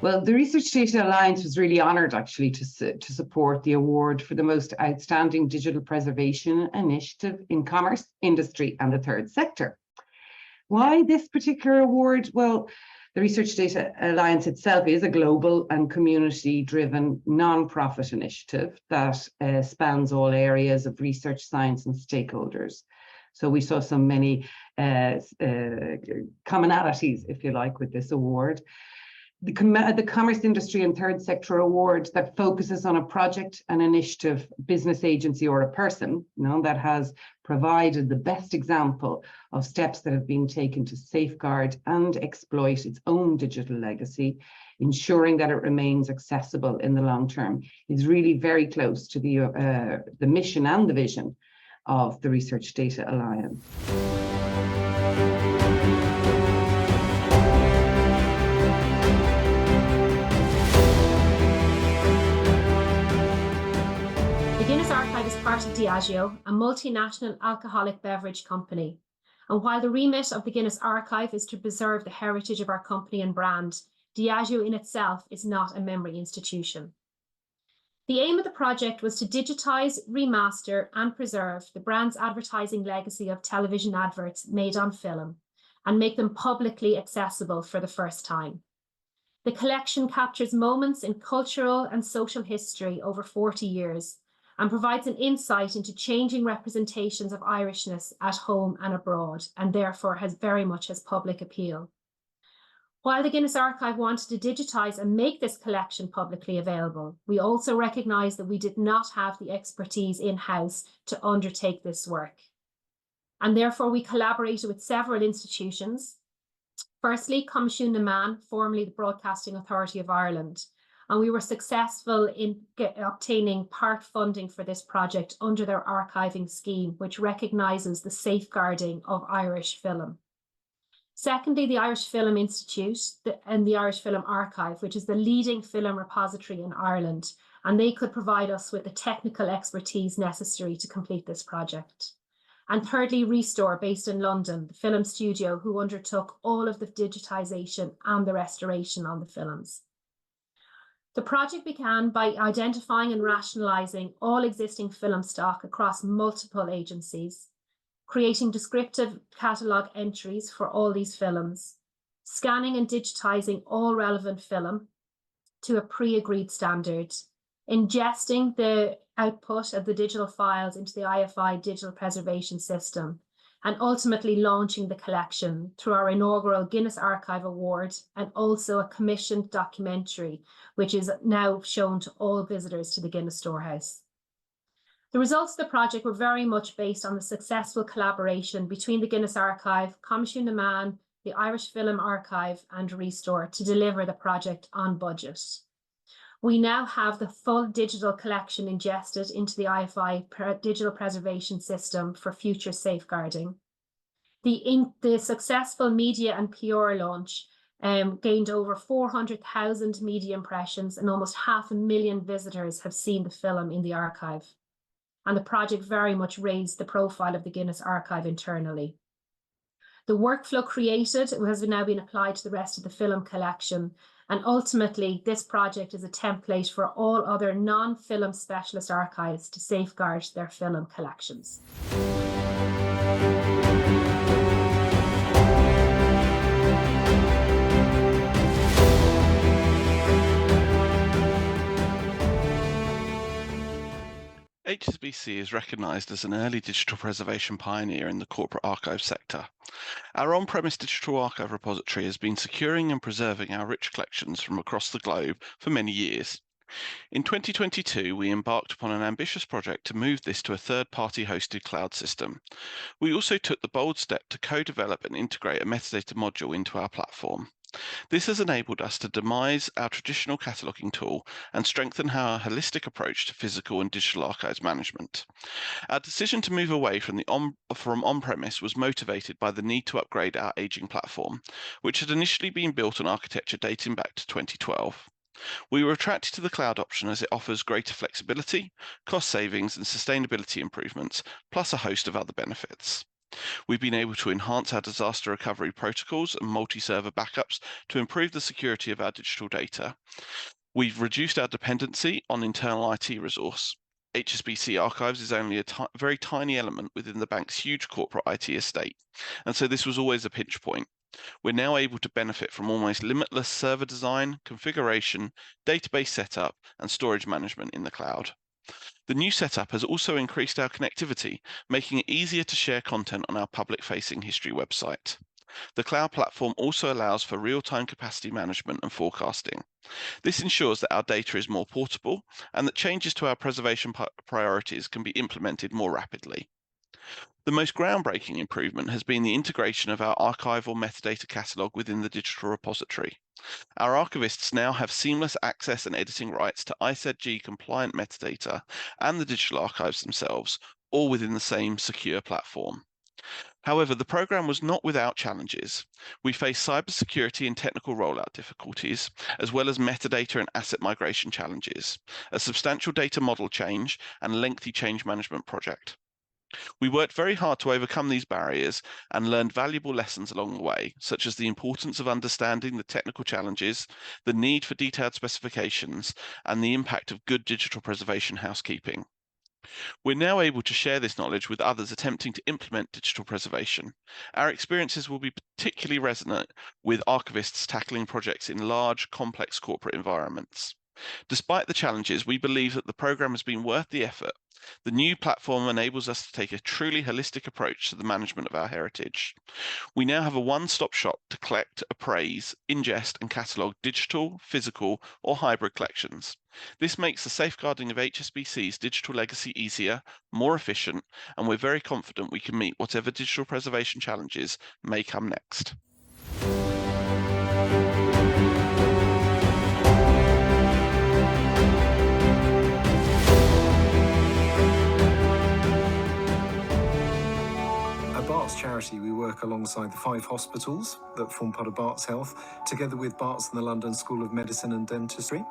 Well, the Research Data Alliance was really honoured actually to support the award for the most outstanding digital preservation initiative in commerce, industry and the third sector. Why this particular award? Well, the Research Data Alliance itself is a global and community-driven non-profit initiative that spans all areas of research, science and stakeholders. So we saw so many commonalities, if you like, with this award. The Commerce Industry and Third Sector Award that focuses on a project, an initiative, business agency or a person, that has provided the best example of steps that have been taken to safeguard and exploit its own digital legacy, ensuring that it remains accessible in the long term, is really very close to the mission and the vision of the Research Data Alliance. Part of Diageo, a multinational alcoholic beverage company. And while the remit of the Guinness Archive is to preserve the heritage of our company and brand, Diageo in itself is not a memory institution. The aim of the project was to digitize, remaster and preserve the brand's advertising legacy of television adverts made on film and make them publicly accessible for the first time. The collection captures moments in cultural and social history over 40 years and provides an insight into changing representations of Irishness at home and abroad, and therefore has very much has public appeal. While the Guinness Archive wanted to digitise and make this collection publicly available, we also recognised that we did not have the expertise in-house to undertake this work. And therefore we collaborated with several institutions. Firstly, Coimisiún na Meán, formerly the Broadcasting Authority of Ireland, and we were successful in obtaining part funding for this project under their archiving scheme, which recognises the safeguarding of Irish film. Secondly, the Irish Film Institute and the Irish Film Archive, which is the leading film repository in Ireland, and they could provide us with the technical expertise necessary to complete this project. And thirdly, Restore, based in London, the film studio who undertook all of the digitisation and the restoration on the films. The project began by identifying and rationalising all existing film stock across multiple agencies, creating descriptive catalogue entries for all these films, scanning and digitising all relevant film to a pre-agreed standard, ingesting the output of the digital files into the IFI digital preservation system, and ultimately launching the collection through our inaugural Guinness Archive Award and also a commissioned documentary, which is now shown to all visitors to the Guinness Storehouse. The results of the project were very much based on the successful collaboration between the Guinness Archive, Coimisiún na Meán, the Irish Film Archive and Restore to deliver the project on budget. We now have the full digital collection ingested into the IFI digital preservation system for future safeguarding. The successful media and PR launch gained over 400,000 media impressions and almost 500,000 visitors have seen the film in the archive. And the project very much raised the profile of the Guinness Archive internally. The workflow created has now been applied to the rest of the film collection. And ultimately, this project is a template for all other non-film specialist archives to safeguard their film collections. HSBC is recognised as an early digital preservation pioneer in the corporate archive sector. Our on-premise digital archive repository has been securing and preserving our rich collections from across the globe for many years. In 2022, we embarked upon an ambitious project to move this to a third-party hosted cloud system. We also took the bold step to co-develop and integrate a metadata module into our platform. This has enabled us to demise our traditional cataloguing tool and strengthen our holistic approach to physical and digital archives management. Our decision to move away from on-premise was motivated by the need to upgrade our aging platform, which had initially been built on architecture dating back to 2012. We were attracted to the cloud option as it offers greater flexibility, cost savings and sustainability improvements, plus a host of other benefits. We've been able to enhance our disaster recovery protocols and multi-server backups to improve the security of our digital data. We've reduced our dependency on internal IT resource. HSBC Archives is only a very tiny element within the bank's huge corporate IT estate, and so this was always a pinch point. We're now able to benefit from almost limitless server design, configuration, database setup, and storage management in the cloud. The new setup has also increased our connectivity, making it easier to share content on our public-facing history website. The cloud platform also allows for real-time capacity management and forecasting. This ensures that our data is more portable and that changes to our preservation priorities can be implemented more rapidly. The most groundbreaking improvement has been the integration of our archival metadata catalog within the digital repository. Our archivists now have seamless access and editing rights to ISAG compliant metadata and the digital archives themselves, all within the same secure platform. However, the program was not without challenges. We faced cybersecurity and technical rollout difficulties, as well as metadata and asset migration challenges, a substantial data model change, and lengthy change management project. We worked very hard to overcome these barriers and learned valuable lessons along the way, such as the importance of understanding the technical challenges, the need for detailed specifications, and the impact of good digital preservation housekeeping. We're now able to share this knowledge with others attempting to implement digital preservation. Our experiences will be particularly resonant with archivists tackling projects in large, complex corporate environments. Despite the challenges, we believe that the program has been worth the effort. The new platform enables us to take a truly holistic approach to the management of our heritage. We now have a one-stop shop to collect, appraise, ingest, and catalogue digital, physical, or hybrid collections. This makes the safeguarding of HSBC's digital legacy easier, more efficient, and we're very confident we can meet whatever digital preservation challenges may come next. At Barts Charity, we work alongside the 5 hospitals that form part of Barts Health, together with Barts and the London School of Medicine and Dentistry.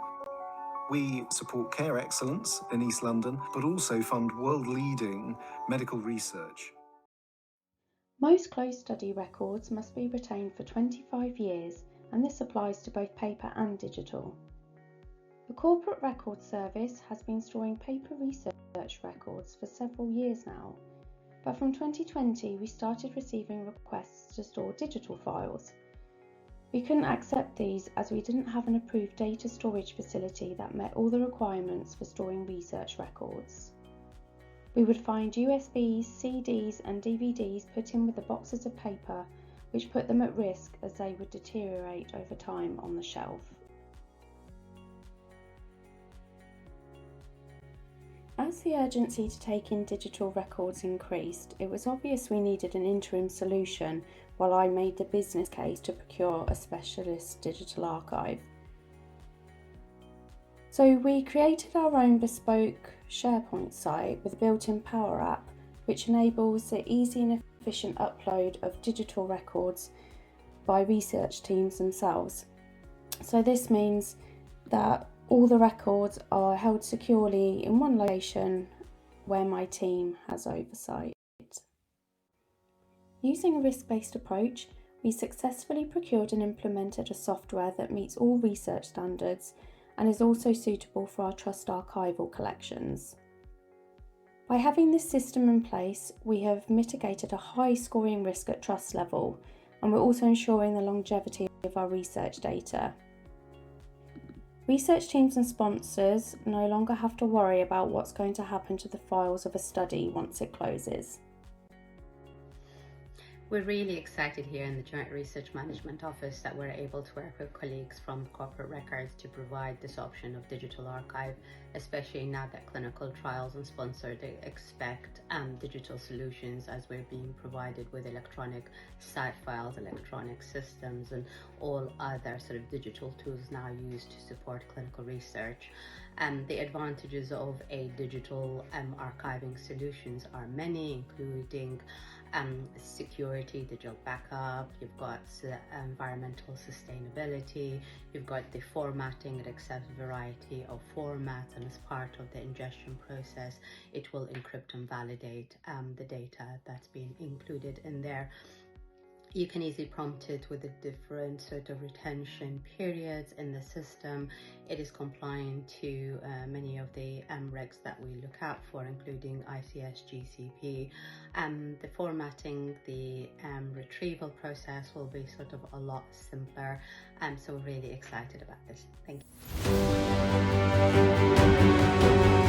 We support care excellence in East London, but also fund world-leading medical research. Most closed study records must be retained for 25 years, and this applies to both paper and digital. The Corporate Records Service has been storing paper research records for several years now, but from 2020 we started receiving requests to store digital files. We couldn't accept these as we didn't have an approved data storage facility that met all the requirements for storing research records. We would find USBs, CDs and DVDs put in with the boxes of paper, which put them at risk as they would deteriorate over time on the shelf. As the urgency to take in digital records increased, it was obvious we needed an interim solution while I made the business case to procure a specialist digital archive. So we created our own bespoke SharePoint site with a built-in Power App, which enables the easy and efficient upload of digital records by research teams themselves. So this means that all the records are held securely in one location where my team has oversight. Using a risk-based approach, we successfully procured and implemented a software that meets all research standards and is also suitable for our trust archival collections. By having this system in place, we have mitigated a high scoring risk at trust level, and we're also ensuring the longevity of our research data. Research teams and sponsors no longer have to worry about what's going to happen to the files of a study once it closes. We're really excited here in the Joint Research Management Office that we're able to work with colleagues from corporate records to provide this option of digital archive, especially now that clinical trials and sponsors expect digital solutions, as we're being provided with electronic site files, electronic systems and all other sort of digital tools now used to support clinical research. The advantages of a digital archiving solutions are many, including security, digital backup, you've got environmental sustainability, you've got the formatting. It accepts a variety of formats, and as part of the ingestion process, it will encrypt and validate the data that's been included in there. You can easily prompt it with the different sort of retention periods in the system. It is compliant to many of the regs that we look out for, including ICS GCP. The formatting, the retrieval process will be sort of a lot simpler. So we're really excited about this. Thank you.